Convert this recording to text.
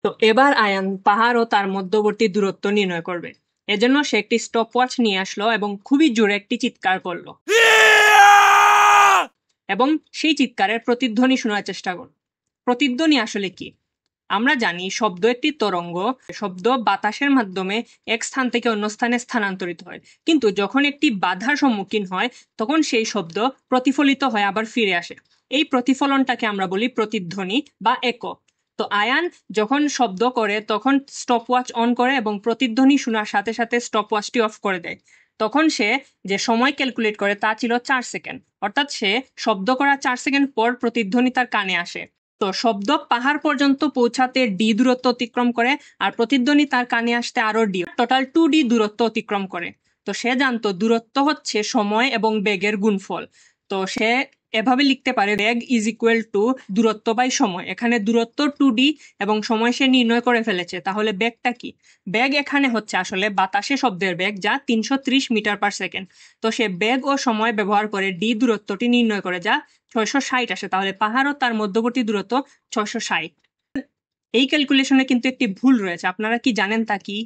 তো এবার আয়ান পাহাড় ও তার মধ্যবর্তী দূরত্ব নির্ণয় করবে। এজন্য সে একটি স্টপওয়াচ নিয়ে আসলো এবং খুবই জোরে একটি চিৎকার করলো এবং সেই চিৎকারের প্রতিধ্বনি শোনার চেষ্টা করলো। প্রতিধ্বনি আসলে কি? আমরা জানি শব্দ একটি তরঙ্গ। শব্দ বাতাসের মাধ্যমে এক স্থান থেকে অন্য স্থানে স্থানান্তরিত হয়, কিন্তু যখন একটি বাধার সম্মুখীন হয় তখন সেই শব্দ প্রতিফলিত হয় আবার ফিরে আসে। এই প্রতিফলনটাকে আমরা বলি প্রতিধ্বনি বা একো। তো আয়ান যখন শব্দ করে তখন স্টপওয়াচ অন করে এবং প্রতিধ্বনি শোনার সাথে সাথে স্টপওয়াচটি অফ করে দেয়। তখন সে যে সময় ক্যালকুলেট করে তা ছিল 4 সেকেন্ড, অর্থাৎ সে শব্দ করা 4 সেকেন্ড পর প্রতিধ্বনি তার কানে আসে। তো শব্দ পাহাড় পর্যন্ত পৌঁছাতে ডি দূরত্ব অতিক্রম করে আর প্রতিধ্বনি তার কানে আসতে আরো ডি, টোটাল 2D দূরত্ব অতিক্রম করে। তো সে জানতো দূরত্ব হচ্ছে সময় এবং বেগের গুণফল। তো সে এভাবে লিখতে পারে বেগ ইজ ইকুয়াল টু দূরত্ব বাই সময়। এখানে দূরত্ব 2D এবং সময় সে নির্ণয় করে ফেলেছে, তাহলে বেগটা কি? বেগ এখানে হচ্ছে আসলে বাতাসে শব্দের বেগ, যা 330 মিটার/সেকেন্ড। তো সে বেগ ও সময় ব্যবহার করে ডি দূরত্বটি নির্ণয় করে, যা 660 আসে। তাহলে পাহাড় ও তার মধ্যবর্তী দূরত্ব 660। এই ক্যালকুলেশনে কিন্তু একটি ভুল রয়েছে, আপনারা কি জানেন তা কি?